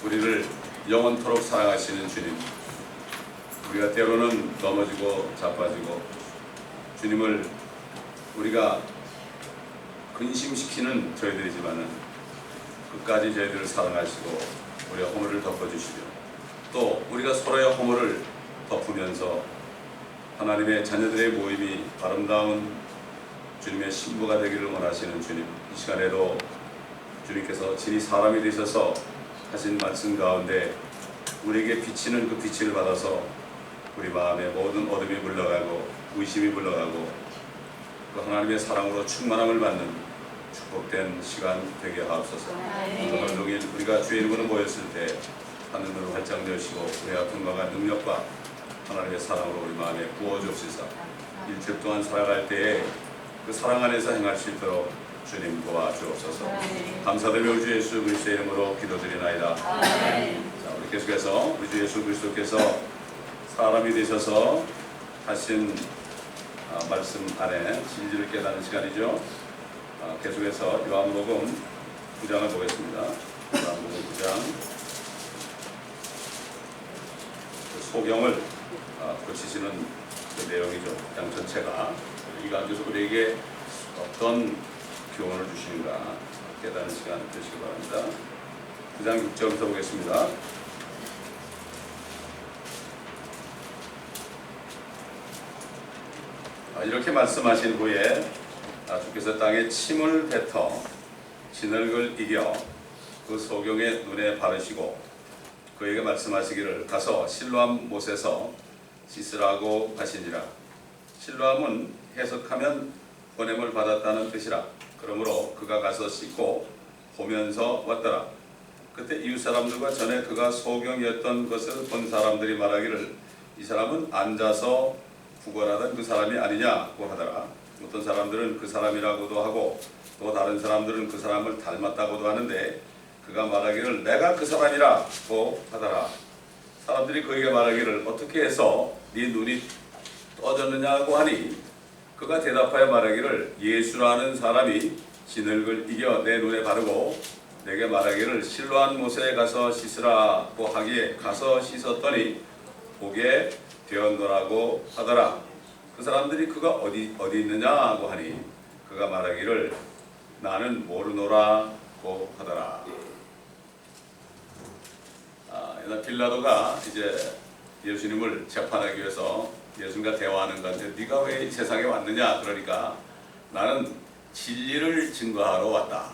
우리를 영원토록 사랑하시는 주님, 우리가 때로는 넘어지고 자빠지고 주님을 우리가 근심시키는 저희들이지만은 끝까지 저희들을 사랑하시고 우리의 허물을 덮어주시며 또 우리가 서로의 허물을 덮으면서 하나님의 자녀들의 모임이 아름다운 주님의 신부가 되기를 원하시는 주님, 이 시간에도 주님께서 진히 사람이 되셔서 하신 말씀 가운데 우리에게 비치는 그 빛을 받아서 우리 마음에 모든 어둠이 물러가고 의심이 물러가고 그 하나님의 사랑으로 충만함을 받는 축복된 시간 되게 하옵소서. 오늘 종일 우리가 주의 이름으로 모였을 때 하늘문을 활짝 여시고 우리 아픈 강한 능력과 하나님의 사랑으로 우리 마음에 부어주옵소서. 일주일 동안 살아갈 때에 그 사랑 안에서 행할 수 있도록 주님 도와주옵소서. 감사드리며 우리 주 예수 그리스도의 이름으로 기도드리나이다. 자, 우리 계속해서 우리 주 예수 그리스도께서 사람이 되셔서 하신 말씀 안에 진리를 깨닫는 시간이죠. 계속해서 요한복음 9장을 보겠습니다. 요한복음 9장 소경을 고치시는 그 내용이죠. 양 전체가 이 가운데서 우리에게 어떤 교훈을 주시는가 깨닫는 시간 되시기 바랍니다. 9장 6절부터 보겠습니다. 이렇게 말씀하신 후에 주께서 땅에 침을 뱉어 진흙을 이겨 그 소경의 눈에 바르시고 그에게 말씀하시기를 가서 실로암 못에서 씻으라고 하시니라. 실로암은 해석하면 보냄을 받았다는 뜻이라. 그러므로 그가 가서 씻고 보면서 왔더라. 그때 이웃 사람들과 전에 그가 소경이었던 것을 본 사람들이 말하기를 이 사람은 앉아서 구걸하던 그 사람이 아니냐고 하더라. 어떤 사람들은 그 사람이라고도 하고 또 다른 사람들은 그 사람을 닮았다고도 하는데 그가 말하기를 내가 그 사람이라고 하더라. 사람들이 그에게 말하기를 어떻게 해서 네 눈이 떠졌느냐고 하니 그가 대답하여 말하기를 예수라는 사람이 진흙을 이겨 내 눈에 바르고 내게 말하기를 실로암 못에 가서 씻으라고 하기에 가서 씻었더니 보게 되었노라고 하더라. 그 사람들이 그가 어디 있느냐고 하니 그가 말하기를 나는 모르노라고 하더라. 옛날 빌라도가 이제 예수님을 재판하기 위해서 예수님과 대화하는 건데 네가 왜 이 세상에 왔느냐 그러니까 나는 진리를 증거하러 왔다.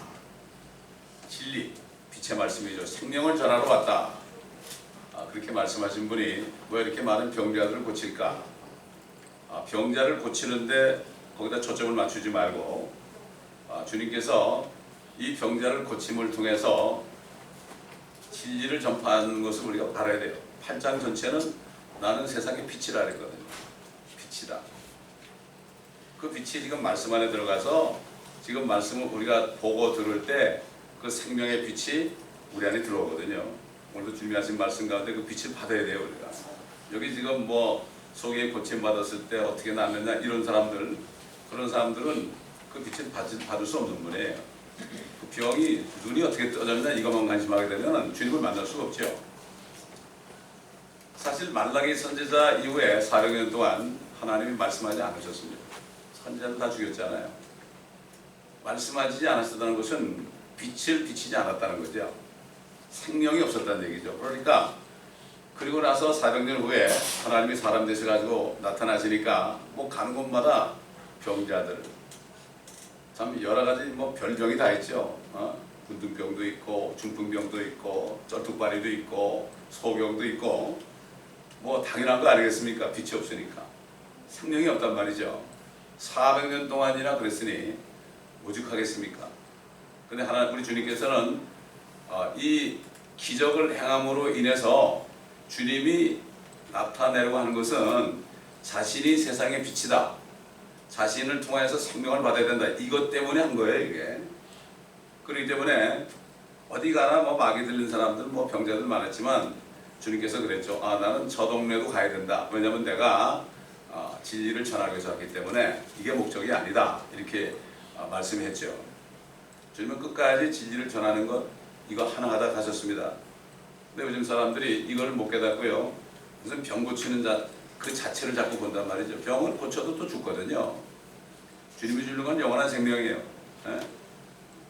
진리, 빛의 말씀이죠. 생명을 전하러 왔다. 그렇게 말씀하신 분이 왜 이렇게 많은 병자들을 고칠까? 병자를 고치는데 거기다 초점을 맞추지 말고 주님께서 이 병자를 고침을 통해서 진리를 전파하는 것을 우리가 알아야 돼요. 8장 전체는 나는 세상의 빛이라 그랬거든요. 빛이다. 그 빛이 지금 말씀 안에 들어가서 지금 말씀을 우리가 보고 들을 때 그 생명의 빛이 우리 안에 들어오거든요. 오늘도 주님이 하신 말씀 가운데 그 빛을 받아야 돼요. 우리가 여기 지금 뭐 속에 고침 받았을 때 어떻게 낫느냐 이런 사람들, 그런 사람들은 그 빛을 받을 수 없는 분이에요. 그 병이 눈이 어떻게 떠졌느냐 이것만 관심하게 되면 주님을 만날 수가 없죠. 사실 말라기 선지자 이후에 400년 동안 하나님이 말씀하지 않으셨습니다. 선지자를 다 죽였잖아요. 말씀하지 않으셨다는 것은 빛을 비치지 않았다는 거죠. 생명이 없었다는 얘기죠. 그러니까 그리고 나서 400년 후에 하나님이 사람 되셔가지고 나타나시니까 뭐 가는 곳마다 병자들 참 여러 가지 뭐 별병이 다 있죠. 군등병도 있고 중풍병도 있고 쩔뚝발이도 있고 소경도 있고 뭐 당연한 거 아니겠습니까? 빛이 없으니까 생명이 없단 말이죠. 400년 동안이나 그랬으니 오죽하겠습니까? 근데 우리 주님께서는 이 기적을 행함으로 인해서 주님이 나타내려고 하는 것은 자신이 세상의 빛이다. 자신을 통해서 생명을 받아야 된다. 이것 때문에 한 거예요, 이게. 그렇기 때문에 어디 가나 뭐 마귀 들린 사람들, 뭐 병자들 많았지만 주님께서 그랬죠. 나는 저 동네도 가야 된다. 왜냐하면 내가 진리를 전하기 위해서 왔기 때문에 이게 목적이 아니다. 이렇게 말씀했죠. 주님은 끝까지 진리를 전하는 것 이거 하나 하다 가셨습니다. 근데 요즘 사람들이 이걸 못 깨닫고요. 무슨 병 고치는 그 자체를 자꾸 본단 말이죠. 병은 고쳐도 또 죽거든요. 주님이 주는 건 영원한 생명이에요. 예?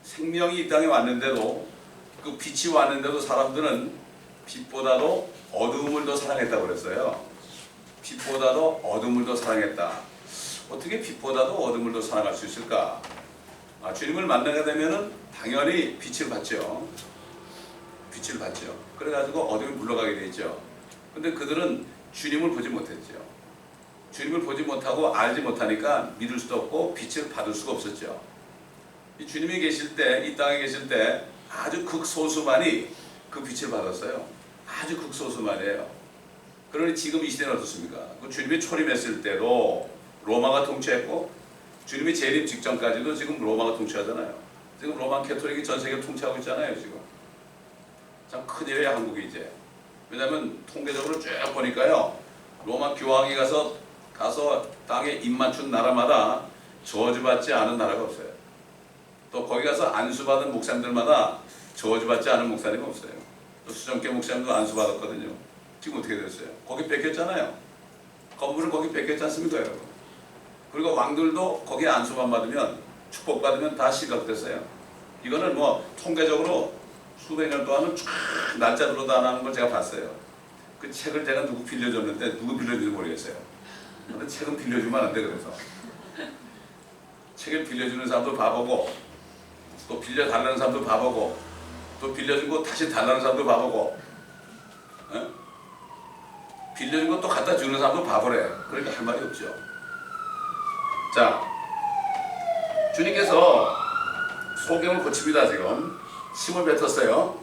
생명이 이 땅에 왔는데도, 그 빛이 왔는데도 사람들은 빛보다도 어두움을 더 사랑했다고 그랬어요. 빛보다도 어둠을 더 사랑했다. 어떻게 빛보다도 어둠을 더 사랑할 수 있을까? 주님을 만나게 되면은 당연히 빛을 받죠. 빛을 받죠. 그래가지고 어둠이 물러가게 되죠. 근데 그들은 주님을 보지 못했죠. 주님을 보지 못하고 알지 못하니까 믿을 수도 없고 빛을 받을 수가 없었죠. 이 주님이 계실 때, 이 땅에 계실 때 아주 극소수만이 그 빛을 받았어요. 아주 극소수만이에요. 그러니 지금 이 시대는 어떻습니까? 그 주님이 초림했을 때도 로마가 통치했고, 주님이 재림 직전까지도 지금 로마가 통치하잖아요. 지금 로마 캐토릭이 전 세계를 통치하고 있잖아요. 지금 참 큰일이에요, 한국이 이제. 왜냐하면 통계적으로 쭉 보니까요, 로마 교황이 가서 땅에 입 맞춘 나라마다 저주받지 않은 나라가 없어요. 또 거기 가서 안수받은 목사님들마다 저주받지 않은 목사님이 없어요. 또 수정교 목사님도 안수받았거든요. 지금 어떻게 됐어요? 거기 뺏겼잖아요. 건물을 거기 뺏겼지 않습니까, 여러분? 그리고 왕들도 거기에 안수만 받으면, 축복받으면 다 시각됐어요. 이거는 뭐 통계적으로 수백 년 동안은 쫙 날짜로 다 나는 걸 제가 봤어요. 그 책을 제가 누구 빌려줬는데 누구 빌려줬는지 모르겠어요. 근데 책은 빌려주면 안 돼. 그래서 책을 빌려주는 사람도 바보고, 또 빌려달라는 사람도 바보고, 또 빌려주고 다시 달라는 사람도 바보고, 빌려준 거 또 갖다 주는 사람도 바보래. 그러니까 할 말이 없죠. 자, 주님께서 소경을 고칩니다. 지금 침을 뱉었어요.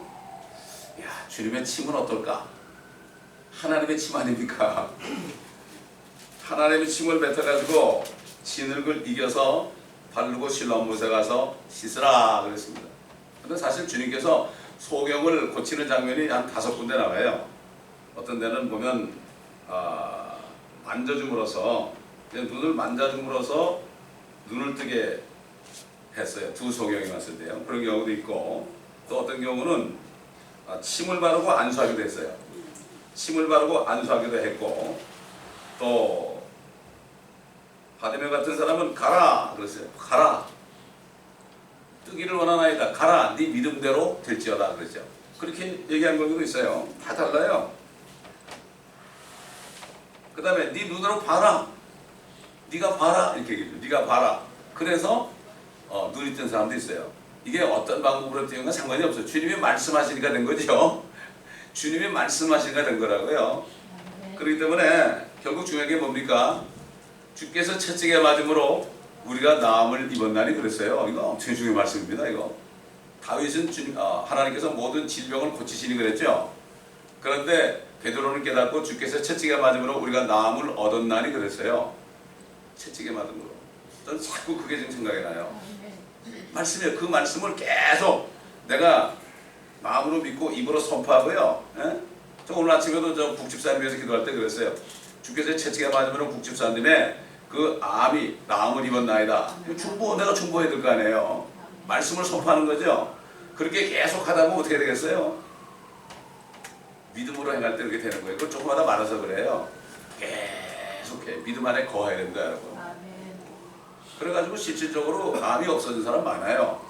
야, 주님의 침은 어떨까? 하나님의 침 아닙니까? 하나님의 침을 뱉어가지고 진흙을 이겨서 바르고 실로암 못에 가서 씻으라 그랬습니다. 근데 사실 주님께서 소경을 고치는 장면이 한 5군데 나와요. 어떤 데는 보면 만져줌으로써, 눈을 만져줌으로써 눈을 뜨게 했어요. 2 소경이 왔을 때요. 그런 경우도 있고, 또 어떤 경우는 침을 바르고 안수하기도 했어요. 침을 바르고 안수하기도 했고, 또 바디메 같은 사람은 가라 그랬어요. 가라, 뜨기를 원하나이다. 가라, 네 믿음대로 될지어다 그랬죠. 그렇게 얘기한 경우도 있어요. 다 달라요. 그 다음에 네 눈으로 봐라, 네가 봐라 이렇게 얘기해요. 네가 봐라. 그래서 눈이 뜬 사람도 있어요. 이게 어떤 방법으로 뜬 건 상관이 없어요. 주님이 말씀하시니까 된 거죠. 주님이 말씀하시니까 된 거라고요. 그렇기 때문에 결국 중요한 게 뭡니까? 주께서 채찍에 맞음으로 우리가 나음을 입었나니 그랬어요. 이거 엄청 중요한 말씀입니다. 이거 다윗은 하나님께서 모든 질병을 고치시니 그랬죠. 그런데 베드로는 깨닫고 주께서 채찍에 맞음으로 우리가 나음을 얻었나니 그랬어요. 채찍에 맞음으로. 저는 자꾸 그게 지금 생각이 나요. 말씀이에요. 그 말씀을 계속 내가 마음으로 믿고 입으로 선포하고요. 예? 저 오늘 아침에도 저 국집사님 위해서 기도할 때 그랬어요. 주께서 채찍에 맞으면 국집사님의 그 암이 나음을 입었나이다. 내가 중보해야 될 거 아니에요. 말씀을 선포하는 거죠. 그렇게 계속 하다 보면 어떻게 되겠어요? 믿음으로 행할 때 그렇게 되는 거예요. 그걸 조금마다 말아서 그래요. 계속해. 믿음 안에 거해야 됩니다, 여러분. 그래가지고 실질적으로 암이 없어진 사람 많아요.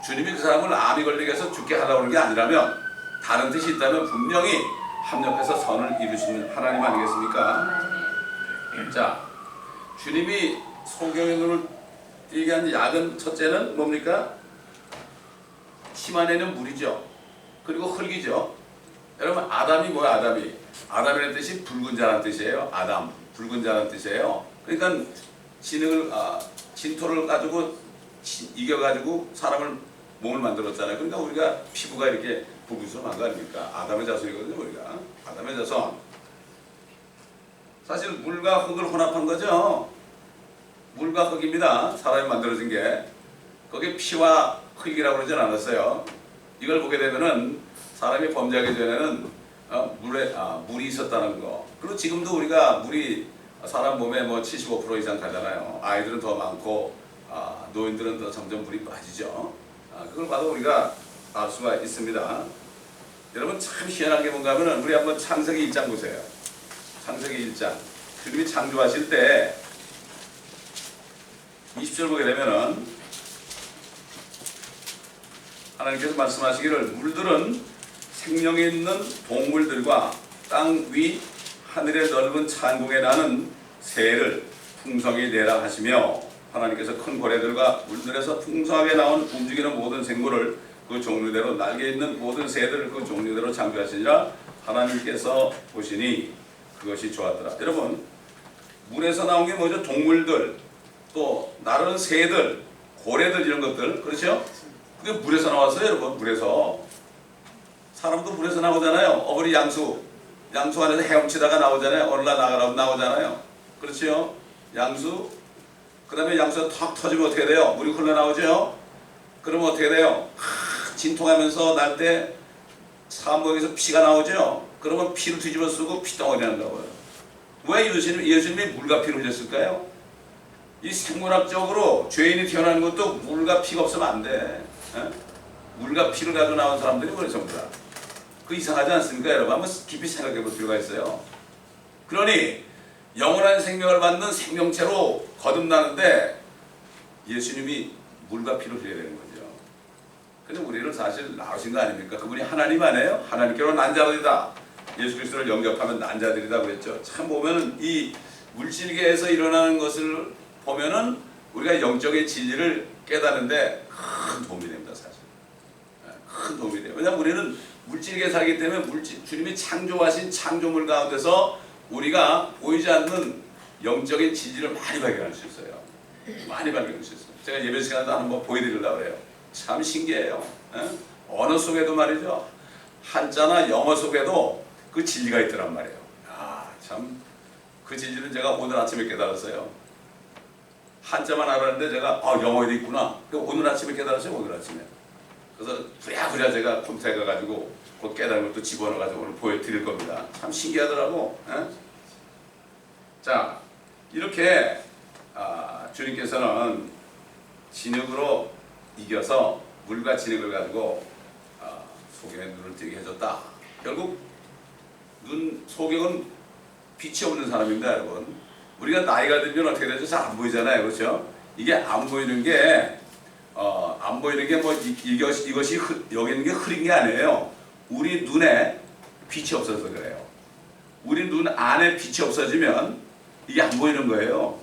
주님이 그 사람을 암이 걸리게 해서 죽게 하려고 하는 게 아니라면, 다른 뜻이 있다면 분명히 합력해서 선을 이루시는 하나님 아니겠습니까? 자, 주님이 소경의 눈을 띄게 한 약은 첫째는 뭡니까? 침 안에는 물이죠. 그리고 흙이죠. 여러분, 아담이 뭐야? 아담이라는 뜻이 붉은 자라는 뜻이에요. 아담, 붉은 자라는 뜻이에요. 그러니까 진토를 가지고 이겨가지고 사람을 몸을 만들었잖아요. 그러니까 우리가 피부가 이렇게 부부스름한 거 아닙니까? 아담의 자손이거든요. 우리가 아담의 자손. 사실 물과 흙을 혼합한 거죠. 물과 흙입니다. 사람이 만들어진 게. 거기에 피와 흙이라고 그러진 않았어요. 이걸 보게 되면은 사람이 범죄하기 전에는 물이 있었다는 거. 그리고 지금도 우리가 물이 사람 몸에 뭐 75% 이상 가잖아요. 아이들은 더 많고 노인들은 더 점점 물이 빠지죠. 그걸 봐도 우리가 알 수가 있습니다. 여러분 참 희한한 게 뭔가 하면은 우리 한번 창세기 1장 보세요. 창세기 1장. 주님이 창조하실 때 20절 보게 되면은 하나님께서 말씀하시기를 물들은 생명이 있는 동물들과 땅 위 하늘의 넓은 창공에 나는 새를 풍성히 내라 하시며 하나님께서 큰 고래들과 물들에서 풍성하게 나온 움직이는 모든 생물을 그 종류대로 날개 있는 모든 새들을 그 종류대로 창조하시니라 하나님께서 보시니 그것이 좋았더라. 여러분 물에서 나온 게 뭐죠? 동물들 또 나르는 새들 고래들 이런 것들 그렇죠? 그게 물에서 나왔어요. 여러분 물에서 사람도 물에서 나오잖아요. 어머니 양수 안에서 헤엄치다가 나오잖아요. 어느 날 나가라고 나오잖아요. 그렇죠? 양수 그 다음에 양수가 턱 터지면 어떻게 돼요? 물이 흘러나오죠? 그러면 어떻게 돼요? 진통하면서 날 때 사암목에서 피가 나오죠? 그러면 피를 뒤집어 쓰고 피덩어리 난다고요. 왜 예수님이 물과 피를 흘렸을까요? 이 생물학적으로 죄인이 태어나는 것도 물과 피가 없으면 안 돼. 에? 물과 피를 가지고 나온 사람들이 뭐래 전부 다. 그 이상하지 않습니까? 여러분 한번 깊이 생각해 볼 필요가 있어요. 그러니 영원한 생명을 받는 생명체로 거듭나는데 예수님이 물과 피를 흘려야 되는 거죠. 근데 우리는 사실 나오신 거 아닙니까? 그분이 하나님 아니에요? 하나님께로 난 자들이다. 예수 그리스도를 영접하면 난 자들이다 그랬죠. 참 보면은 이 물질계에서 일어나는 것을 보면은 우리가 영적인 진리를 깨닫는데 큰 도움이 됩니다. 사실 큰 도움이 돼요. 왜냐하면 우리는 물질계에 살기 때문에 주님이 창조하신 창조물 가운데서 우리가 보이지 않는 영적인 진리를 많이 발견할 수 있어요. 많이 발견할 수 있어요. 제가 예배 시간에도 한번 보여드리려고 해요. 참 신기해요. 에? 언어 속에도 말이죠. 한자나 영어 속에도 그 진리가 있더란 말이에요. 참 그 진리는 제가 오늘 아침에 깨달았어요. 한자만 알았는데 제가 영어에도 있구나. 오늘 아침에 깨달았어요. 오늘 아침에. 그래서 부랴부랴 제가 컴퓨터에 가가지고 곧 깨달은 것도 집어넣어가지고 오늘 보여드릴 겁니다. 참 신기하더라고. 에? 자 이렇게 주님께서는 진흙으로 이겨서 물과 진흙을 가지고 소경의 눈을 뜨게 해줬다. 결국 소경은 빛이 없는 사람입니다. 여러분 우리가 나이가 들면 어떻게 되죠? 잘 안 보이잖아요. 그렇죠? 이게 안 보이는 게 뭐 이것이 여기 있는 게 흐린 게 아니에요. 우리 눈에 빛이 없어서 그래요. 우리 눈 안에 빛이 없어지면 이게 안 보이는 거예요.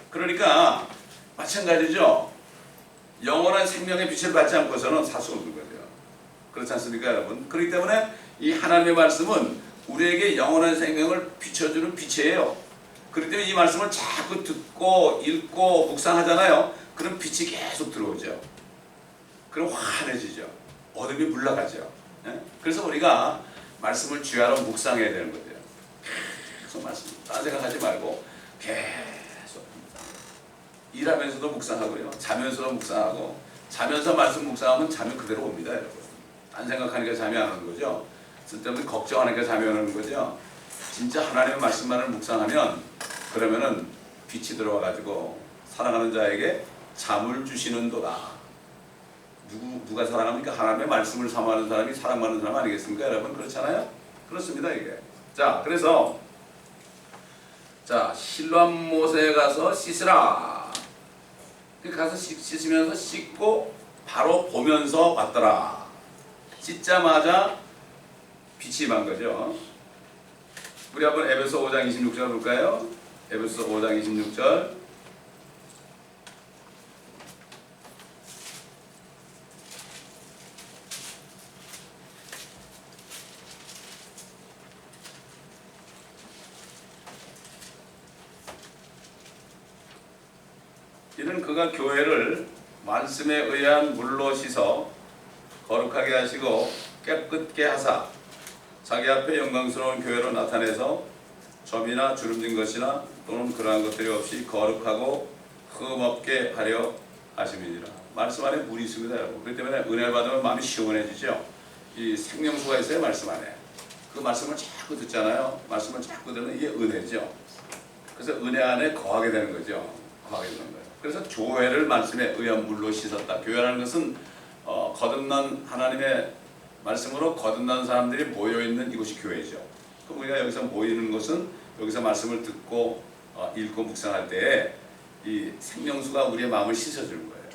그러니까 마찬가지죠. 영원한 생명의 빛을 받지 않고서는 살 수 없는 거죠. 그렇지 않습니까, 여러분? 그렇기 때문에 이 하나님의 말씀은 우리에게 영원한 생명을 비춰주는 빛이에요. 그렇기 때문에 이 말씀을 자꾸 듣고 읽고 묵상하잖아요. 그럼 빛이 계속 들어오죠. 그럼 환해지죠. 어둠이 물러가죠. 그래서 우리가 말씀을 주야로 묵상해야 되는 거죠. 계속 말씀, 딴 생각하지 말고 계속 일하면서도 묵상하고요. 자면서도 묵상하고 자면서 말씀 묵상하면 잠이 그대로 옵니다. 여러분. 딴 생각하니까 잠이 안 오는 거죠. 쓸데없는 걱정하니까 잠이 오는 거죠. 진짜 하나님의 말씀만을 묵상하면 그러면은 빛이 들어와가지고 사랑하는 자에게 잠을 주시는도다. 누가 사랑합니까? 하나님의 말씀을 사모하는 사람이 사랑받는 사람 아니겠습니까? 여러분 그렇잖아요? 그렇습니다 이게. 자 그래서 실로암 못에 가서 씻으라. 가서 씻으면서 씻고 바로 보면서 왔더라. 씻자마자 빛이 만 거죠. 우리 한번 에베소 5장 26절 볼까요? 에베소 5장 26절. 이는 그가 교회를 말씀에 의한 물로 씻어 거룩하게 하시고 깨끗게 하사 자기 앞에 영광스러운 교회로 나타내서 점이나 주름진 것이나 또는 그러한 것들이 없이 거룩하고 흠없게 하려 하심이니라. 말씀 안에 물이 있습니다, 여러분. 그렇기 때문에 은혜를 받으면 마음이 시원해지죠. 이 생명수가 있어요, 말씀 안에. 그 말씀을 자꾸 듣잖아요. 말씀을 자꾸 들으면 이게 은혜죠. 그래서 은혜 안에 거하게 되는 거죠. 거하게 되는 거예요. 그래서 교회를 말씀에 의한 물로 씻었다. 교회라는 것은 거듭난 하나님의 말씀으로 거듭난 사람들이 모여있는 이곳이 교회죠. 그럼 우리가 여기서 모이는 것은 여기서 말씀을 듣고 읽고 묵상할 때에 이 생명수가 우리의 마음을 씻어주는 거예요.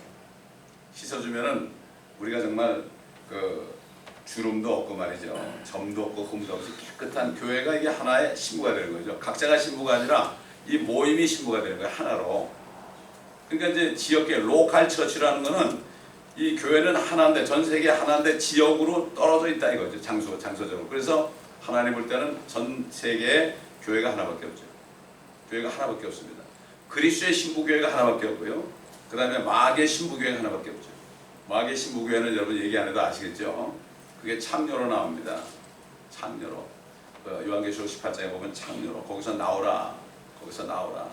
씻어주면은 우리가 정말 그 주름도 없고 말이죠. 점도 없고 흠도 없이 깨끗한 교회가 이게 하나의 신부가 되는 거죠. 각자가 신부가 아니라 이 모임이 신부가 되는 거예요. 하나로. 그러니까 이제 지역계 로컬 처치라는 거는 이 교회는 하나인데 전 세계 하나인데 지역으로 떨어져 있다 이거죠. 장소적으로. 그래서 하나님 볼 때는 전 세계에 교회가 하나밖에 없죠. 교회가 하나밖에 없습니다. 그리스도의 신부교회가 하나밖에 없고요. 그 다음에 마귀의 신부교회가 하나밖에 없죠. 마귀의 신부교회는 여러분 얘기 안 해도 아시겠죠? 그게 창녀로 나옵니다. 창녀로. 요한계시록 18장에 보면 창녀로. 거기서 나오라. 거기서 나오라.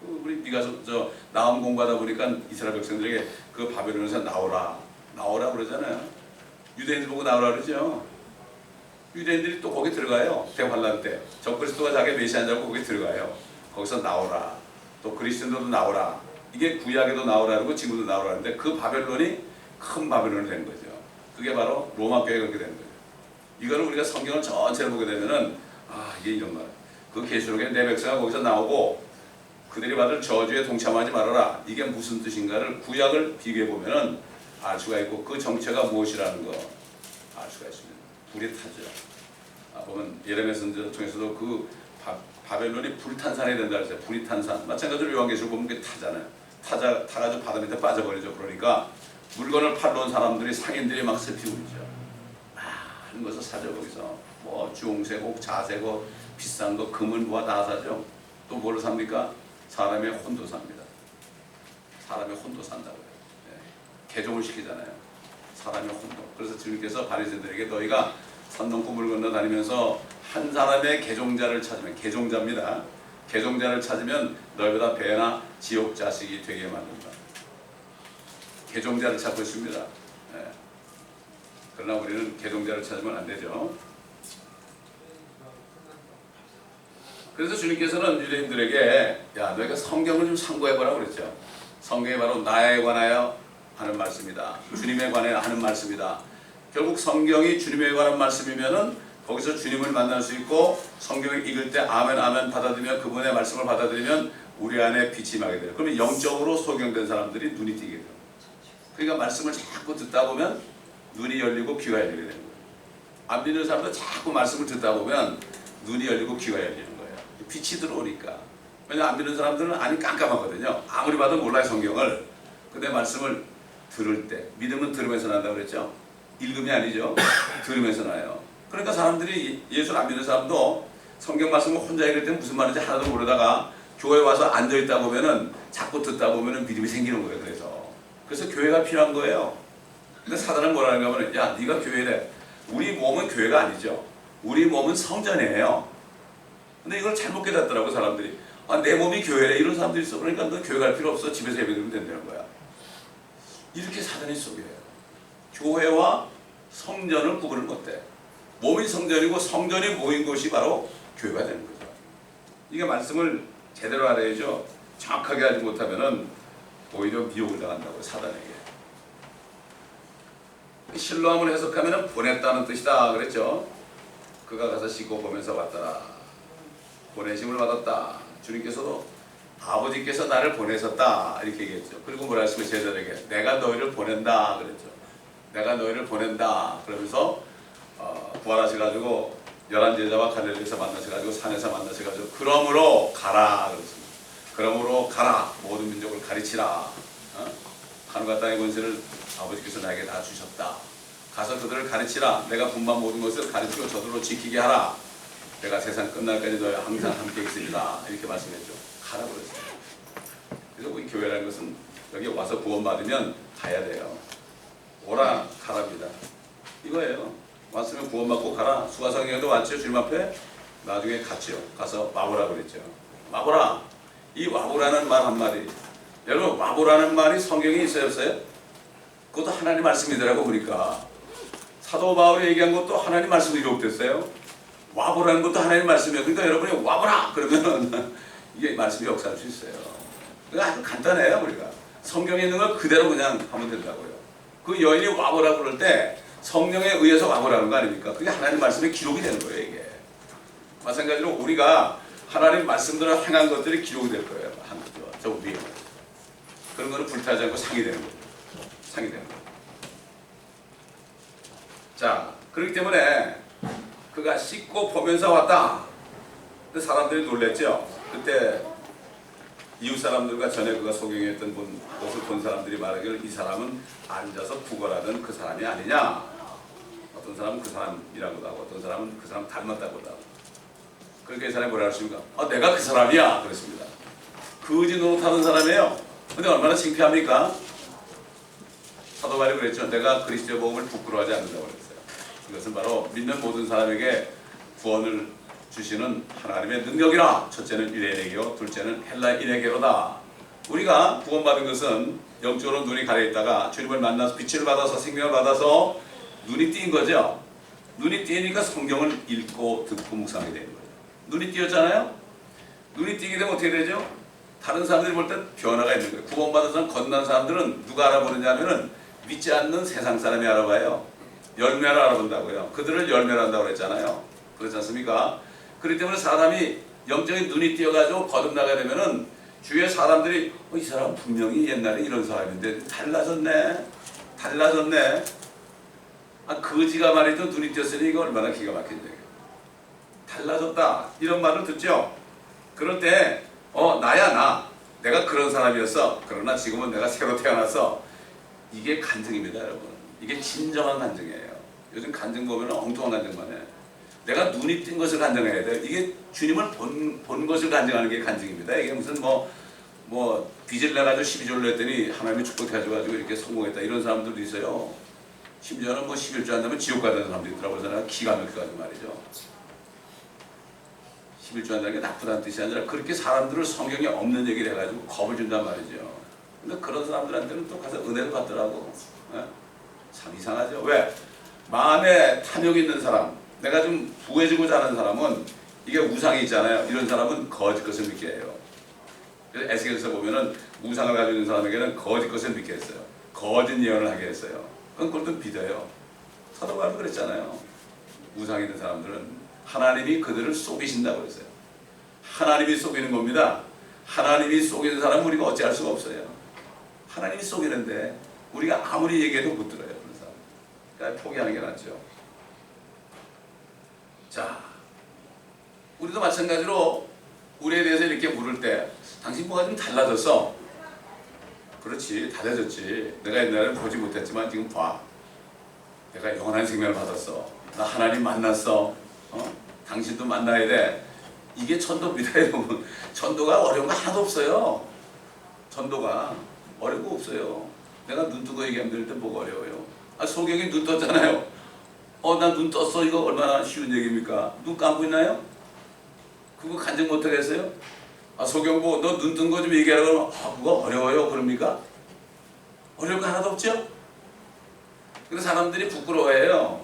우리 네가 저 나음 공부하다 보니까 이스라엘 백성들에게 그 바벨론에서 나오라. 나오라 그러잖아요. 유대인들 보고 나오라 그러죠. 유대인들이 또 거기 들어가요. 대환란 때. 적그리스도가 자기 메시아인 줄 알고 거기 들어가요. 거기서 나오라. 또 그리스도도 나오라. 이게 구약에도 나오라 그러고 지금도 나오라 하는데 그 바벨론이 큰 바벨론이 된 거죠. 그게 바로 로마 교회가 그렇게 된 거예요. 이거를 우리가 성경을 전체를 보게 되면은 이게 이런 말. 그 계시록에 내 백성이 거기서 나오고 그들이 받을 저주에 동참하지 말아라. 이게 무슨 뜻인가를 구약을 비교해 보면은 알 수가 있고 그 정체가 무엇이라는 거 알 수가 있습니다. 불이 타죠. 보면 예레미야 선지자 통해서도 그 바벨론이 불탄 산이 된다 그랬어요. 불이 탄 산. 마찬가지로 요한계시록 보면 그게 타잖아요. 타가지고 바다 밑에 빠져버리죠. 그러니까 물건을 팔러 온 사람들이 상인들이 막 슬피 울죠. 많은 것을 사죠. 거기서 뭐 주홍색, 자색, 비싼 거, 금을 모아 다 사죠. 또 뭘 삽니까? 사람의 혼도 삽니다. 사람의 혼도 산다고요. 개종을 시키잖아요. 사람의 혼도. 그래서 주님께서 바리새인들에게 너희가 산 넘고 물 건너 다니면서 한 사람의 개종자를 찾으면, 개종자입니다. 개종자를 찾으면 너희보다 배나 지옥 자식이 되게 만든다. 개종자를 찾고 있습니다. 그러나 우리는 개종자를 찾으면 안 되죠. 그래서 주님께서는 유대인들에게 야 너희가 성경을 좀 참고해보라고 그랬죠. 성경이 바로 나에 관하여 하는 말씀이다. 주님에 관하여 하는 말씀이다. 결국 성경이 주님에 관한 말씀이면은 거기서 주님을 만날 수 있고 성경을 읽을 때 아멘 아멘 받아들이면 그분의 말씀을 받아들이면 우리 안에 빛이 나게 돼요. 그러면 영적으로 소경된 사람들이 눈이 띄게 돼요. 그러니까 말씀을 자꾸 듣다 보면 눈이 열리고 귀가 열리게 되는 거예요. 안 믿는 사람도 자꾸 말씀을 듣다 보면 눈이 열리고 귀가 열리는 거예요. 빛이 들어오니까. 왜냐하면 안 믿는 사람들은 안이 깜깜하거든요. 아무리 봐도 몰라요 성경을. 근데 말씀을 들을 때 믿음은 들으면서 난다고 그랬죠. 읽음이 아니죠. 들으면서 나요. 그러니까 사람들이 예수를 안 믿는 사람도 성경 말씀을 혼자 읽을 때 무슨 말인지 하나도 모르다가 교회 와서 앉아있다 보면은 자꾸 듣다 보면은 믿음이 생기는 거예요. 그래서 교회가 필요한 거예요. 근데 사단은 뭐라는가 하면 야 네가 교회래. 우리 몸은 교회가 아니죠. 우리 몸은 성전이에요. 근데 이걸 잘못 깨닫더라고 사람들이. 내 몸이 교회래. 이런 사람들이 있어. 그러니까 너 교회 갈 필요 없어. 집에서 예배드리면 된다는 거야. 이렇게 사단이 속여요. 교회와 성전을 구분을 못해. 몸이 성전이고 성전이 모인 곳이 바로 교회가 되는 거죠. 이게 말씀을 제대로 알아야죠. 정확하게 알지 못하면은 오히려 미혹을 당한다고 사단에게. 실로함을 해석하면 보냈다는 뜻이다 그랬죠. 그가 가서 씻고 보면서 왔더라. 보내심을 받았다. 주님께서도 아버지께서 나를 보내셨다 이렇게 얘기했죠. 그리고 뭐라 했으면 제자들에게 내가 너희를 보낸다 그랬죠. 내가 너희를 보낸다 그러면서 부활하셔가지고 11제자와 갈릴리에서 만나셔가지고 산에서 만나셔가지고 그러므로 가라 그랬습니다. 그러므로 가라. 모든 민족을 가르치라. 하늘과 땅의 권세를 아버지께서 나에게 다 주셨다. 가서 그들을 가르치라. 내가 분반 모든 것을 가르치고 저들로 지키게 하라. 내가 세상 끝날까지 너희 항상 함께 있으리라. 이렇게 말씀했죠. 가라 그랬어요. 그래서 우리 교회라는 것은 여기 와서 구원받으면 가야 돼요. 오라 가랍니다. 이거예요. 왔으면 구원받고 가라. 수가성경에도 왔죠. 주님 앞에. 나중에 갔죠. 가서 와보라 그랬죠. 와보라. 이 와보라는 말 한마디. 여러분 와보라는 말이 성경에 있어요 없어요? 그것도 하나님 말씀이더라고 보니까. 사도 바울이 얘기한 것도 하나님 말씀이 기록됐어요. 와보라는 것도 하나님 말씀이에요. 그러니까 여러분이 와보라 그러면 이게 말씀이 역사할 수 있어요. 그러니까 아주 간단해요 우리가. 성경에 있는 걸 그대로 그냥 하면 된다고요. 그 여인이 와보라 그럴 때 성령에 의해서 가보라는 거 아닙니까? 그게 하나님 말씀에 기록이 되는 거예요, 이게. 마찬가지로 우리가 하나님 말씀대로 행한 것들이 기록이 될 거예요. 저 위에. 그런 거는 불타지 않고 상이 되는 거예요. 상이 되는 거예요. 자, 그렇기 때문에 그가 씻고 보면서 왔다. 근데 사람들이 놀랬죠. 그때 이웃 사람들과 전에 그가 소경했던 것을 본 사람들이 말하기를 이 사람은 앉아서 구걸하던 그 사람이 아니냐. 어떤 사람은 그 사람이라고도 하고 어떤 사람은 그 사람 닮았다고도 하고. 그러니까 이 사람이 뭐라 하십니까? 내가 그 사람이야. 그랬습니다. 거짓 노릇하는 사람이에요. 근데 얼마나 창피합니까? 사도 바울이 그랬죠. 내가 그리스도의 복음을 부끄러워하지 않는다고 그랬어요. 이것은 바로 믿는 모든 사람에게 구원을 주시는 하나님의 능력이라. 첫째는 유대인에게요, 둘째는 헬라인에게로다. 우리가 구원받은 것은 영적으로 눈이 가려있다가 주님을 만나서 빛을 받아서 생명을 받아서 눈이 띄인 거죠. 눈이 띄니까 성경을 읽고 듣고 묵상하게 되는 거예요. 눈이 띄었잖아요. 눈이 띄게 되면 어떻게 되죠? 다른 사람들이 볼 때 변화가 있는 거예요. 구원받은 사람, 건넌 사람들은 누가 알아보느냐 하면은 믿지 않는 세상 사람이 알아봐요. 열매를 알아본다고요. 그들을 열매를 한다고 그랬잖아요. 그렇지 않습니까? 그렇기 때문에 사람이 영적인 눈이 띄어가지고 거듭나게 되면은 주위의 사람들이 이 사람 분명히 옛날에 이런 사람인데 달라졌네. 거지가 말이죠. 눈이 띄었으니 이거 얼마나 기가 막힌 얘기예요. 달라졌다. 이런 말을 듣죠. 그럴 때 나야 나. 내가 그런 사람이었어. 그러나 지금은 내가 새로 태어났어. 이게 간증입니다, 여러분. 이게 진정한 간증이에요. 요즘 간증 보면 엉뚱한 간증만 해. 내가 눈이 띈 것을 간증해야 돼. 이게 주님을 본 것을 간증하는 게 간증입니다. 이게 무슨 빚을 내가지고 12조를 냈더니 하나님이 축복해가지고 이렇게 성공했다. 이런 사람들도 있어요. 심지어는 11조 한다면 지옥 가는 사람도 있더라고요. 그래서 내가 기가 막혀가지고 말이죠. 11조 한다는 게 나쁘다는 뜻이 아니라 그렇게 사람들을 성경에 없는 얘기를 해가지고 겁을 준단 말이죠. 근데 그런 사람들한테는 또 가서 은혜를 받더라고. 참 이상하죠. 왜? 마음에 탐욕이 있는 사람, 내가 좀 부해지고자 하는 사람은 이게 우상이 있잖아요. 이런 사람은 거짓 것을 믿게 해요. 그래서 에스겔서 보면은 우상을 가지고 있는 사람에게는 거짓 것을 믿게 했어요. 거짓 예언을 하게 했어요. 그건 그것도 믿어요. 사도 바울도 그랬잖아요. 우상이 있는 사람들은 하나님이 그들을 속이신다고 그랬어요. 하나님이 속이는 겁니다. 하나님이 속이는 사람은 우리가 어찌할 수가 없어요. 하나님이 속이는데 우리가 아무리 얘기해도 못 들어요. 그래서 그러니까 포기하는 게 낫죠. 자, 우리도 마찬가지로 우리에 대해서 이렇게 물을 때 당신 뭐가 좀 달라졌어? 그렇지, 달라졌지. 내가 옛날에 보지 못했지만 지금 봐. 내가 영원한 생명을 받았어. 나 하나님 만났어. 당신도 만나야 돼. 이게 천도입니다, 여러분. 천도가 어려운 거 하나도 없어요. 천도가 어려운 거 없어요. 내가 눈 뜨고 얘기하면 될 때 뭐가 어려워요? 소경이 눈 떴잖아요. 나 눈 떴어. 이거 얼마나 쉬운 얘기입니까? 눈 감고 있나요? 그거 간증 못 하겠어요? 소경보 너 눈 뜬 거 좀 얘기하라고 하면 그거 어려워요. 그럽니까? 어려운 거 하나도 없죠? 그래서 사람들이 부끄러워해요.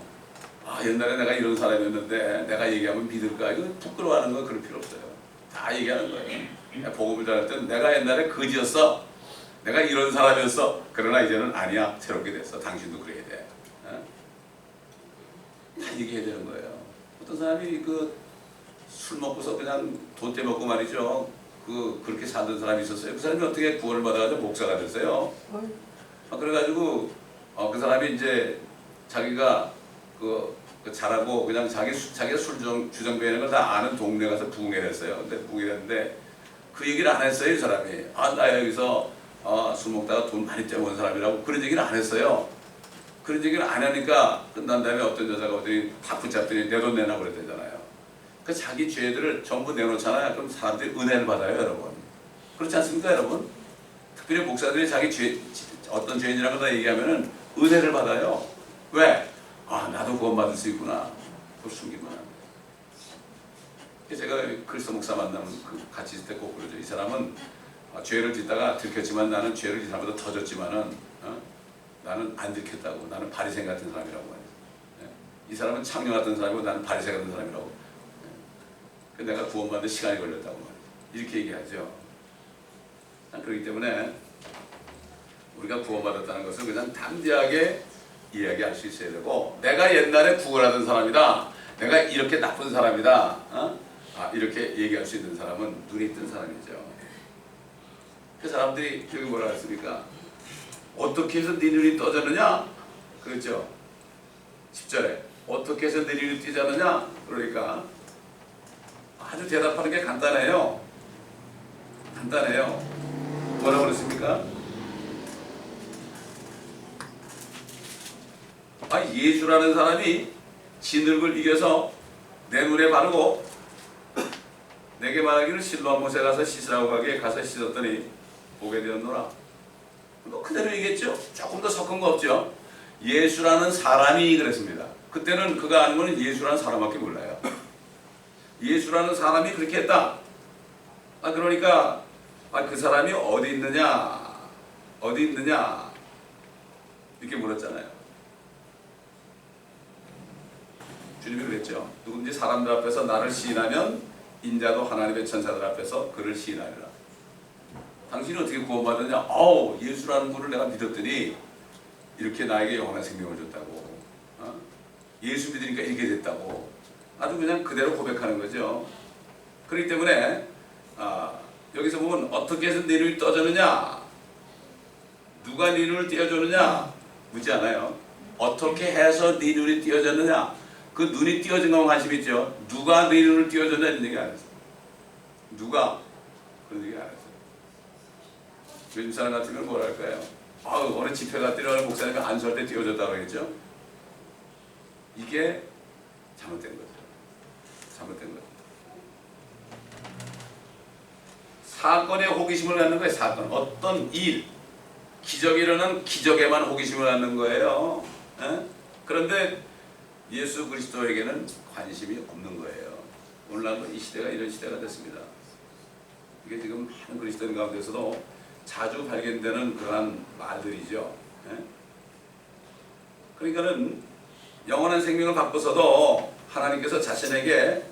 옛날에 내가 이런 사람이었는데 내가 얘기하면 믿을까? 이거 부끄러워하는 거 그럴 필요 없어요. 다 얘기하는 거예요. 복음을 전할 때 내가 옛날에 거지였어. 내가 이런 사람이었어. 그러나 이제는 아니야. 새롭게 됐어. 당신도 그래야 돼. 다 얘기해야 되는 거예요. 어떤 사람이 술 먹고서 그냥 돈 떼먹고 말이죠. 그렇게 살던 사람이 있었어요. 그 사람이 어떻게 구원을 받아가지고 목사가 됐어요. 그래가지고 그 사람이 이제 자기가 잘하고 그냥 자기가 술 주정뱅이라는 걸 다 아는 동네 가서 부흥회 했어요. 근데 부흥회 했는데 그 얘기를 안 했어요. 이 사람이. 나 여기서 술 먹다가 돈 많이 떼먹은 사람이라고 그런 얘기를 안 했어요. 그런 얘기를 안 하니까 끝난 다음에 어떤 여자가 어디 다 붙잡더니 내 돈 내놔 그랬대잖아요. 그 자기 죄들을 전부 내놓잖아요. 그럼 사람들이 은혜를 받아요, 여러분. 그렇지 않습니까, 여러분? 특별히 목사들이 자기 어떤 죄인이라고 다 얘기하면은 은혜를 받아요. 왜? 나도 구원받을 수 있구나. 그걸 숨기면 안 돼. 제가 그리스도 목사 만나면 같이 있을 때 꼭 그러죠. 이 사람은 죄를 짓다가 들켰지만 나는 죄를 짓는 사람보다 더 졌지만은 나는 안 들켰다고. 나는 바리새인 같은 사람이라고 말이죠. 이 사람은 창녀 같은 사람이고 나는 바리새인 같은 사람이라고. 내가 구원받는 시간이 걸렸다고 말이죠. 이렇게 얘기하죠. 그렇기 때문에 우리가 구원받았다는 것을 그냥 담대하게 이야기할 수 있어야 되고, 내가 옛날에 구걸하던 사람이다, 내가 이렇게 나쁜 사람이다, 이렇게 얘기할 수 있는 사람은 눈이 뜬 사람이죠. 그 사람들이 여기 뭐라 했습니까? 어떻게 해서 네 눈이 떠졌느냐? 그렇죠. 10절에 어떻게 해서 네 눈이 뜨졌느냐? 그러니까 아주 대답하는 게 간단해요. 간단해요. 뭐라고 그랬습니까? 예수라는 사람이 진흙을 이겨서 내 눈에 바르고 내게 말하기를 실로암 못에 가서 씻으라고 하기에 가서 씻었더니 보게 되었노라. 뭐 그대로 얘기했죠. 조금 더 섞은 거 없죠. 예수라는 사람이 그랬습니다. 그때는 그가 아는 건 예수라는 사람밖에 몰라요. 예수라는 사람이 그렇게 했다. 그러니까 그 사람이 어디 있느냐? 어디 있느냐? 이렇게 물었잖아요. 주님이 그랬죠. 누군지 사람들 앞에서 나를 시인하면 인자도 하나님의 천사들 앞에서 그를 시인하리라. 당신이 어떻게 구원받았냐? 예수라는 분을 내가 믿었더니 이렇게 나에게 영원한 생명을 줬다고. 예수 믿으니까 이렇게 됐다고. 아주 그냥 그대로 고백하는 거죠. 그렇기 때문에 여기서 보면 어떻게 해서 네 눈이 떠졌느냐? 누가 네 눈을 띄워줬느냐? 묻지 않아요. 어떻게 해서 네 눈이 띄워졌느냐? 그 눈이 띄워진 건 관심 있죠. 누가 네 눈을 띄워줬냐? 이런 얘기 안 했어요. 누가? 그런 얘기 안 했어요. 요즘 사람 같으면 뭐라 할까요? 어느 집회 갔더니 어느 목사님이 안수할 때 띄워줬다고 그랬죠. 이게 잘못된 거죠. 잘못된 거죠. 사건에 호기심을 갖는 거예요. 사건. 어떤 일, 기적이 일어나는 기적에만 호기심을 갖는 거예요. 그런데 예수 그리스도에게는 관심이 없는 거예요. 오늘날 이 시대가 이런 시대가 됐습니다. 이게 지금 많은 그리스도인 가운데서도 자주 발견되는 그러한 말들이죠. 그러니까는 영원한 생명을 받고서도 하나님께서 자신에게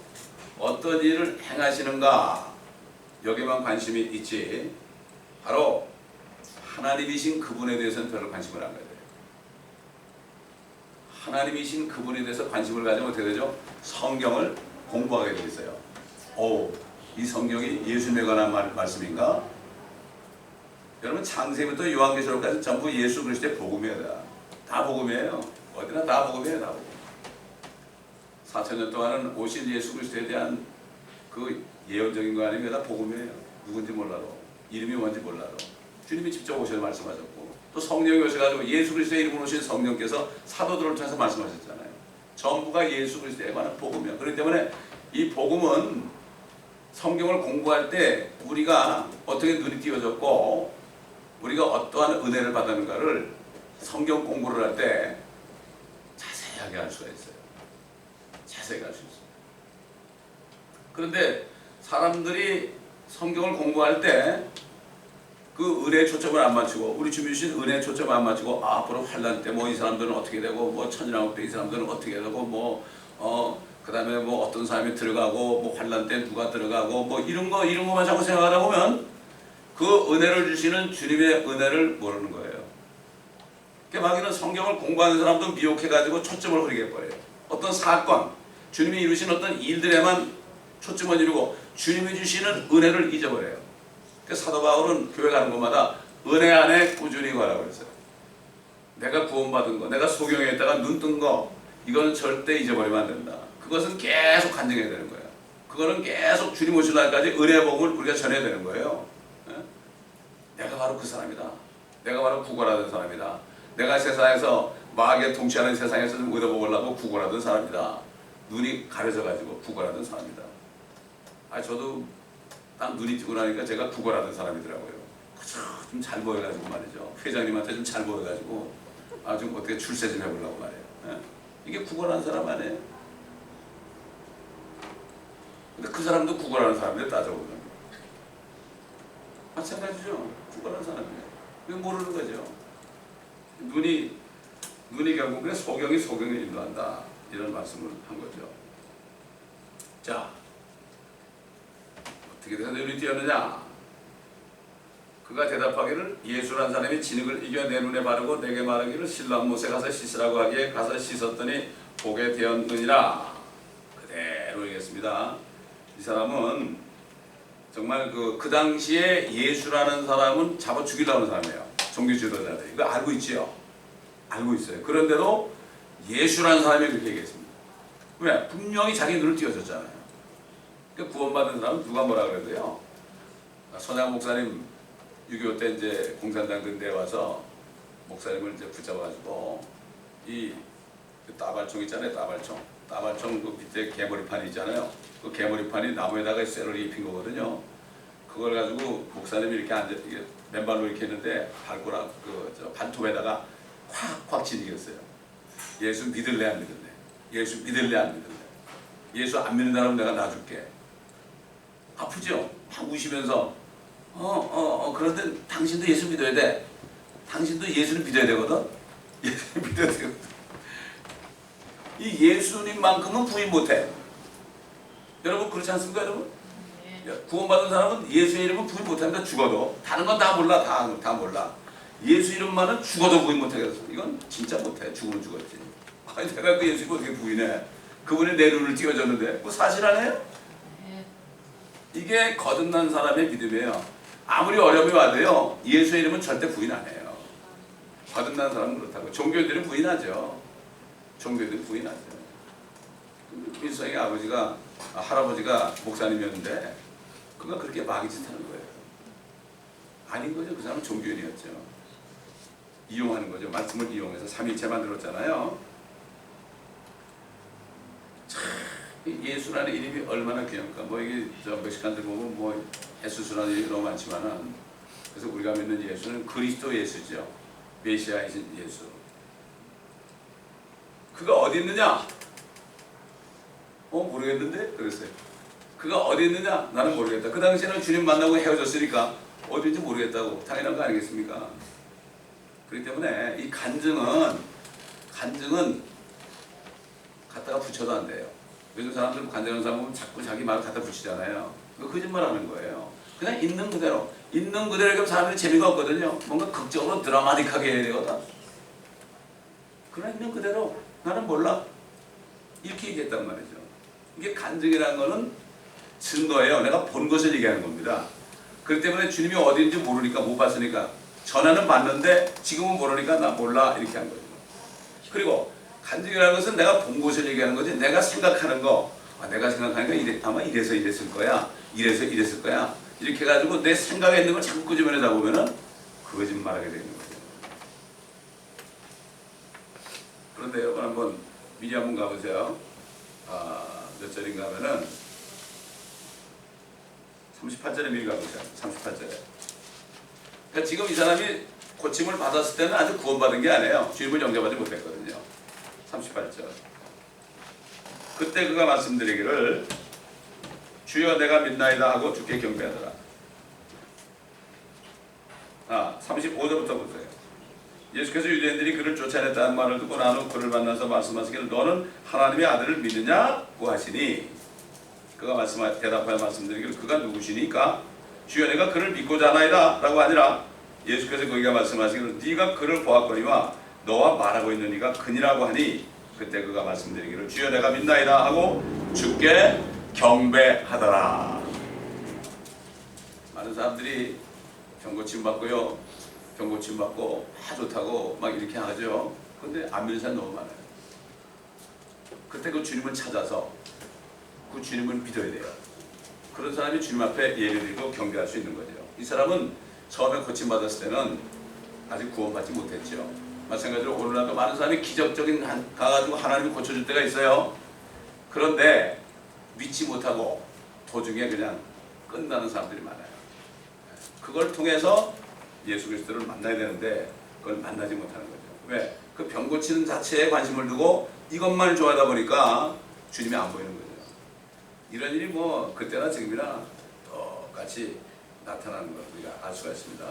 어떤 일을 행하시는가 여기만 관심이 있지, 바로 하나님이신 그분에 대해서는 별로 관심을 안 가져요. 하나님이신 그분에 대해서 관심을 가지면 어떻게 되죠? 성경을 공부하게 되어 있어요. 이 성경이 예수님에 관한 말씀인가? 여러분 창세기부터 요한계시록까지 전부 예수 그리스도의 복음이에요. 다 복음이에요. 어디나 다 복음이에요. 다 복음. 4,000년 동안은 오신 예수 그리스도에 대한 그 예언적인 거 아니면 다 복음이에요. 누군지 몰라도, 이름이 뭔지 몰라도 주님이 직접 오셔서 말씀하셨고, 또 성령이 오셔가지고 예수 그리스도의 이름으로 오신 성령께서 사도들을 통해서 말씀하셨잖아요. 전부가 예수 그리스도에 관한 복음이에요. 그렇기 때문에 이 복음은 성경을 공부할 때 우리가 어떻게 눈이 띄어졌고 우리가 어떠한 은혜를 받았는가를 성경 공부를 할 때 자세하게 알 수가 있어요. 자세하게 알 수 있어요. 그런데 사람들이 성경을 공부할 때 그 은혜에 초점을 안 맞추고, 우리 주님 주신 은혜에 초점을 안 맞추고, 앞으로 환난 때 이 사람들은 어떻게 되고, 천일왕국 때 이 사람들은 어떻게 되고, 그 다음에 어떤 사람이 들어가고, 환난 때 누가 들어가고, 이런 거만 자꾸 생각하다 보면 그 은혜를 주시는 주님의 은혜를 모르는 거예요. 그러니까 마귀는 성경을 공부하는 사람도 미혹해가지고 초점을 흐리게 해버려요. 어떤 사건, 주님이 이루신 어떤 일들에만 초점을 이루고 주님이 주시는 은혜를 잊어버려요. 그래서 사도 바울은 교회 가는 곳마다 은혜 안에 꾸준히 가라고 그랬어요. 내가 구원받은 거, 내가 소경에 있다가 눈 뜬 거, 이건 절대 잊어버리면 안 된다. 그것은 계속 간증해야 되는 거예요. 그거는 계속 주님 오실 날까지 은혜의 복음을 우리가 전해야 되는 거예요. 내가 바로 그 사람이다. 내가 바로 구걸하던 사람이다. 내가 세상에서 마귀에 통치하는 세상에서 좀 얻어먹으려고 구걸하던 사람이다. 눈이 가려져가지고 구걸하던 사람이다. 저도 딱 눈이 뜨고 나니까 제가 구걸하던 사람이더라고요. 좀 잘 보여가지고 말이죠. 회장님한테 좀 잘 보여가지고 좀 어떻게 출세 좀 해보려고 말이에요. 이게 구걸하는 사람 아니에요? 근데 그 사람도 구걸하는 사람인데 따져보면 마찬가지죠. 구걸하는 사람이에요. 이거 모르는 거죠. 눈이 결국 그냥 소경이 소경을 인도한다, 이런 말씀을 한 거죠. 자, 어떻게 해서 눈이 띄었느냐? 그가 대답하기를 예수란 사람이 진흙을 이겨 내 눈에 바르고 내게 말하기를 신랑 못에 가서 씻으라고 하기에 가서 씻었더니 보게 되었느니라. 그대로 얘기했습니다. 이 사람은 정말 그 당시에 예수라는 사람은 잡아 죽이려고 하는 사람이에요. 종교 지도자들. 이거 알고 있지요? 알고 있어요. 그런데도 예수라는 사람이 그렇게 얘기했습니다. 왜? 분명히 자기 눈을 띄워줬잖아요. 그러니까 구원받은 사람은 누가 뭐라 그래도요. 선양 목사님 6.25 때 이제 공산당 근대에 와서 목사님을 이제 붙잡아가지고 이 따발총 있잖아요. 따발총 그 밑에 개머리판이 있잖아요. 그 개머리판이 나무에다가 쇠를 입힌 거거든요. 그걸 가지고 목사님이 이렇게 앉아 이게 맨발로 이렇게 했는데 발가락 그 발톱에다가 콱콱 찌르겠어요. 예수 믿을래 안 믿을래? 예수 믿을래 안 믿을래? 예수 안 믿는 사람 내가 놔줄게. 아프죠? 막 우시면서 그런데 당신도 예수 믿어야 돼. 당신도 예수를 믿어야 되거든. 예수 믿어야 되거든. 이 예수님만큼은 부인 못해. 여러분 그렇지 않습니까, 여러분? 구원받은 사람은 예수의 이름은 부인 못합니다. 죽어도. 다른 건 다 몰라. 다 몰라. 예수 이름만은 죽어도 부인 못하겠어. 이건 진짜 못해. 죽으면 죽었지. 아니 내가 그 예수님 어떻게 부인해? 그분이 내 눈을 띄워줬는데 뭐 사실 아니에요? 이게 거듭난 사람의 믿음이에요. 아무리 어려움이 와도요. 예수의 이름은 절대 부인 안 해요. 거듭난 사람은 그렇다고. 종교들은 부인하죠. 종교들은 부인하죠. 민수의 할아버지가 목사님이었는데 그가 그렇게 마귀짓하는 거예요. 아닌 거죠. 그 사람은 종교인이었죠. 이용하는 거죠. 말씀을 이용해서 삼위일체 만들었잖아요. 참 예수라는 이름이 얼마나 귀합니까? 뭐 이게 멕시칸들 보면 뭐 예수라는 이름이 너무 많지만은 그래서 우리가 믿는 예수는 그리스도 예수죠. 메시아이신 예수. 그가 어디 있느냐? 모르겠는데? 그랬어요. 그가 어디 있느냐? 나는 모르겠다. 그 당시에는 주님 만나고 헤어졌으니까 어디인지 모르겠다고. 당연한 거 아니겠습니까? 그렇기 때문에 이 간증은 갖다가 붙여도 안 돼요. 요즘 사람들 간증하는 사람은 자꾸 자기 말을 갖다 붙이잖아요. 그거 거짓말하는 거예요. 그냥 있는 그대로 얘기하면 사람들이 재미가 없거든요. 뭔가 극적으로 드라마틱하게 해야 되거든. 그냥 있는 그대로 나는 몰라. 이렇게 얘기했단 말이죠. 이게 간증이라는 거는 증거예요. 내가 본 것을 얘기하는 겁니다. 그렇기 때문에 주님이 어디인지 모르니까 못 봤으니까 전화는 봤는데 지금은 모르니까 나 몰라 이렇게 한 거죠. 그리고 간증이라는 것은 내가 본 것을 얘기하는 거지 내가 생각하는 거 내가 생각하는 거 아마 이래서 이랬을 거야 이래서 이랬을 거야 이렇게 해가지고 내 생각에 있는 걸 자꾸 끄집어내다 보면은 거짓말하게 되는 거죠. 그런데 여러분 한번 미리 한번 가보세요. 몇 절인가 하면은 38절에 미리 가보세요. 38절에. 그러니까 지금 이 사람이 고침을 받았을 때는 아주 구원받은 게 아니에요. 주님을 영접하지 못했거든요. 38절. 그때 그가 말씀드리기를 주여 내가 믿나이다 하고 주께 경배하더라. 35절부터 보세요. 예수께서 유대인들이 그를 쫓아냈다는 말을 듣고 난 후 그를 만나서 말씀하시기를 너는 하나님의 아들을 믿느냐고 하시니 그가 대답하여 말씀드리기를 그가 누구시니까 주여 내가 그를 믿고자 하나이다 라고 하니라. 예수께서 거기가 말씀하시기를 네가 그를 보았거니와 너와 말하고 있는 이가 그니라고 하니 그때 그가 말씀드리기를 주여 내가 믿나이다 하고 주께 경배하더라. 많은 사람들이 병고침 받고요. 병고침 받고 좋다고 막 이렇게 하죠. 그런데 안 믿는 사람 너무 많아요. 그때 그 주님을 찾아서 그 주님을 믿어야 돼요. 그런 사람이 주님 앞에 예배드리고 경배할 수 있는 거죠. 이 사람은 처음에 고침받았을 때는 아직 구원받지 못했죠. 마찬가지로 오늘날도 많은 사람이 기적적인 가가지고 하나님이 고쳐줄 때가 있어요. 그런데 믿지 못하고 도중에 그냥 끝나는 사람들이 많아요. 그걸 통해서 예수 그리스도를 만나야 되는데 그걸 만나지 못하는 거죠. 왜? 그 병 고치는 자체에 관심을 두고 이것만 좋아하다 보니까 주님이 안 보이는 거죠. 이런 일이 뭐 그때나 지금이나 똑같이 나타나는 걸 우리가 알 수가 있습니다.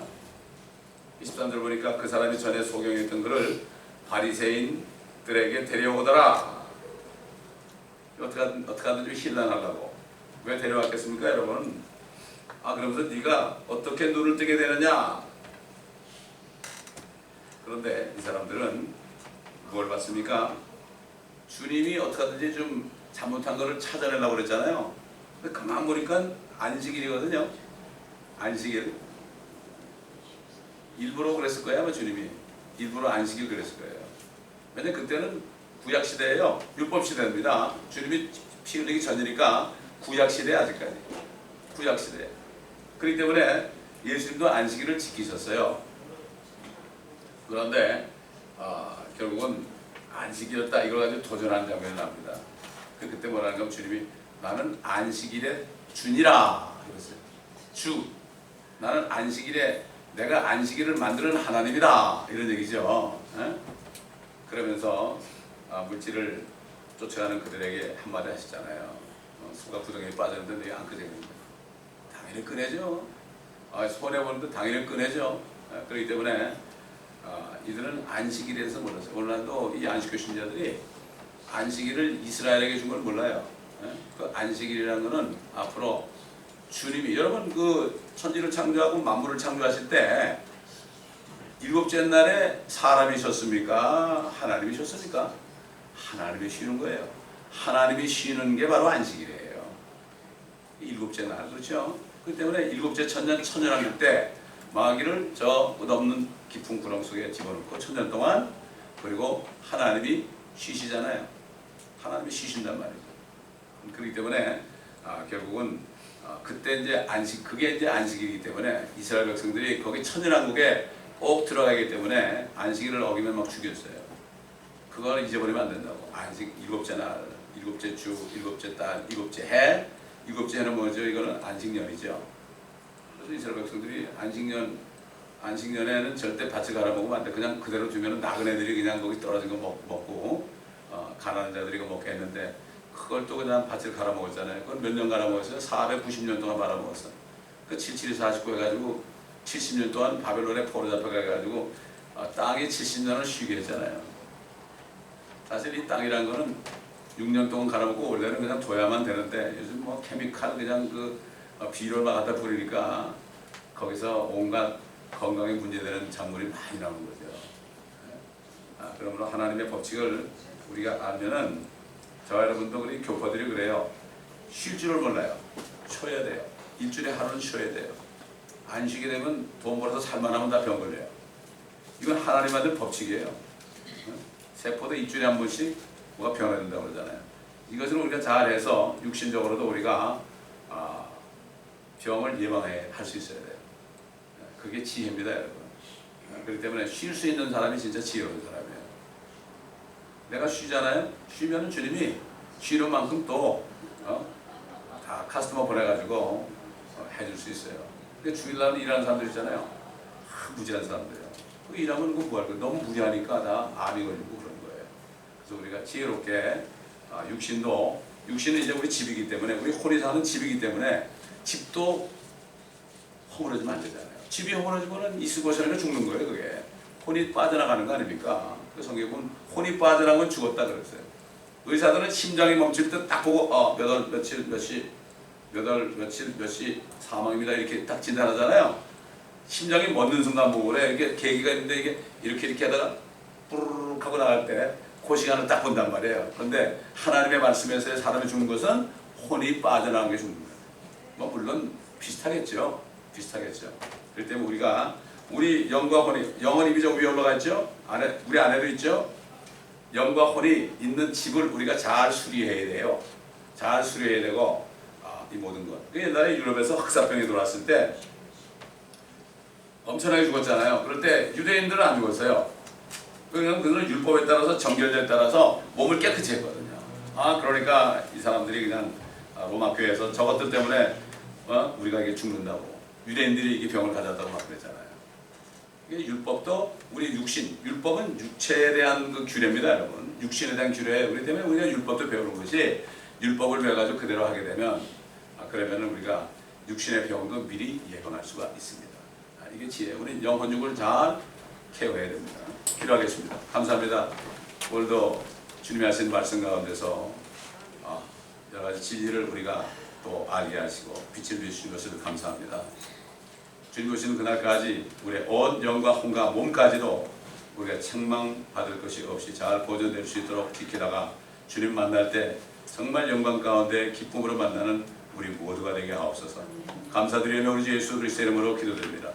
23절 보니까 그 사람이 전에 소경했던 그를 바리새인들에게 데려오더라. 어떻게 하든지 힐난하려고. 왜 데려왔겠습니까 여러분? 그러면서 네가 어떻게 눈을 뜨게 되느냐. 그런데 이 사람들은 뭘 봤습니까? 주님이 어떻게 하든지 좀 잘못한 거를 찾아내려고 그랬잖아요. 근데 가만 보니까 안식일이거든요. 안식일. 일부러 그랬을 거예요. 아마 주님이 일부러 안식일 그랬을 거예요. 왜냐면 그때는 구약시대예요. 율법시대입니다. 주님이 피 흘리기 전이니까 구약시대 아직까지. 구약시대. 그렇기 때문에 예수님도 안식일을 지키셨어요. 그런데 결국은 안식이었다 이걸 가지고 도전하는 장면이 납니다. 그때 뭐라는 건 주님이 나는 안식일의 주니라 그랬어요. 주. 나는 안식일에 내가 안식일을 만드는 하나님이다 이런 얘기죠. 그러면서 물질을 쫓아가는 그들에게 한마디 하시잖아요. 수가 구덩이에 빠졌는데 안 끄적입니다. 당연히 꺼내죠. 손해보는데 당연히 꺼내죠. 그렇기 때문에 이들은 안식일에서 몰랐어요. 오늘날도 이 안식교 신자들이 안식일을 이스라엘에게 준 걸 몰라요. 그 안식일이라는 것은 앞으로 주님이 여러분 그 천지를 창조하고 만물을 창조하실 때 일곱째 날에 사람이 쉬었습니까? 하나님이 쉬었습니까? 하나님이 쉬는 거예요. 하나님이 쉬는 게 바로 안식일이에요. 일곱째 날 그렇죠? 그렇기 때문에 일곱째 천년왕국 때 마귀를 저 끝없는 깊은 구렁 속에 집어넣고 천년 동안 그리고 하나님이 쉬시잖아요. 하나님이 쉬신단 말이죠. 그렇기 때문에 결국은 그때 이제 그게 이제 안식이기 때문에 이스라엘 백성들이 거기 천년왕국에 꼭 들어가기 때문에 안식일을 어기면 막 죽였어요. 그걸 잊어버리면 안 된다고. 안식 일곱째 날, 일곱째 주, 일곱째 달, 일곱째 해. 일곱째 해는 뭐죠? 이거는 안식년이죠. 그래서 이스라엘 백성들이 안식년에는 절대 밭을 갈아먹으면 안 돼. 그냥 그대로 두면 나그네들이 그냥 거기 떨어진 거 먹고 가난한 자들이 이거 먹게 했는데 그걸 또 그냥 밭을 갈아먹었잖아요. 그건 몇 년 갈아먹었어요? 490년 동안 갈아먹었어. 그 77이 49 해가지고 70년 동안 바벨론에 포로 잡혀가가지고 땅이 70년을 쉬게 했잖아요. 사실 이 땅이란 거는 6년 동안 갈아먹고 원래는 그냥 둬야만 되는데 요즘 뭐 케미칼 그냥 그 비료를 막 갖다 뿌리니까 거기서 온갖 건강에 문제되는 작물이 많이 나오는 거죠. 그러므로 하나님의 법칙을 우리가 알면은 저 여러분도 우리 교포들이 그래요. 쉴 줄을 몰라요. 쉬어야 돼요. 일주일에 하루는 쉬어야 돼요. 안 쉬게 되면 돈 벌어서 살만하면 다 병 걸려요. 이건 하나님 만든 법칙이에요. 세포도 일주일에 한 번씩 뭐가 변해야 된다고 그러잖아요. 이것을 우리가 잘해서 육신적으로도 우리가 병을 예방할 수 있어야 돼요. 그게 지혜입니다, 여러분. 그렇기 때문에 쉴 수 있는 사람이 진짜 지혜로운 사람이에요. 내가 쉬잖아요. 쉬면은 주님이 쉬는 만큼 또 다 카스터머 보내가지고 해줄 수 있어요. 근데 주일날 일하는 사람들 있잖아요. 무지한 사람들이에요. 그 일하면 그거 뭐 할 거예요? 너무 무리하니까 다 암이 걸리고 그런 거예요. 그래서 우리가 지혜롭게 육신은 이제 우리 집이기 때문에 우리 혼이 사는 집이기 때문에 집도 허물어지면 안 되잖아요. 집이 허물어지면 이스고시라는 게 죽는 거예요. 그게 혼이 빠져나가는 거 아닙니까? 그 성경에 보면 혼이 빠져나가면 죽었다 그랬어요. 의사들은 심장이 멈출 때 딱 보고 몇 월 며칠 몇 시 사망입니다 이렇게 딱 진단하잖아요. 심장이 멎는 순간 보고 그래. 이게 계기가 있는데 이게 이렇게 하다가 뿌르륵 하고 나갈 때 그 시간을 딱 본단 말이에요. 그런데 하나님의 말씀에서 사람이 죽는 것은 혼이 빠져나간 게 죽는 거예요. 뭐 물론 비슷하겠죠. 그렇기 때문에 우리 영과 혼이, 영은 이미 저 위에 올라가 있죠. 우리 안에도 있죠. 영과 혼이 있는 집을 우리가 잘 수리해야 돼요. 잘 수리해야 되고 이 모든 것. 옛날에 유럽에서 흑사병이 들어왔을 때 엄청나게 죽었잖아요. 그럴 때 유대인들은 안 죽었어요. 그냥 그들은 율법에 따라서 정결제에 따라서 몸을 깨끗이 했거든요. 그러니까 이 사람들이 그냥 로마 교회에서 저것들 때문에 우리가 이게 죽는다고 유대인들이 이게 병을 가졌다고 막 그랬잖아요. 이게 율법도 우리 율법은 육체에 대한 그 규례입니다, 여러분. 육신에 대한 규례. 그렇기 때문에 우리가 율법도 배우는 것이 율법을 배워가지고 그대로 하게 되면 그러면은 우리가 육신의 병도 미리 예방할 수가 있습니다. 이게 지혜. 우리 영혼육을 잘 케어해야 됩니다. 기도하겠습니다. 감사합니다. 오늘도 주님이 하신 말씀 가운데서 여러 가지 진리를 우리가 또 알게 하시고 빛을 비추신 것을 감사합니다. 주님 오시는 그날까지 우리의 온 영과 혼과 몸까지도 우리가 책망받을 것이 없이 잘 보존될 수 있도록 지키다가 주님 만날 때 정말 영광 가운데 기쁨으로 만나는 우리 모두가 되게 하옵소서. 감사드리며 우리 주 예수 그리스도의 이름으로 기도드립니다.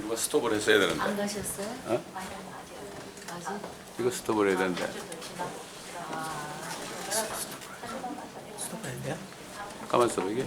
누가 스톱을 했어야 되는데. 안 가셨어요? 어? 아직? 이거 스톱을 해야 되는데. 아, 스톱해야 돼요? 가만 있어 이게.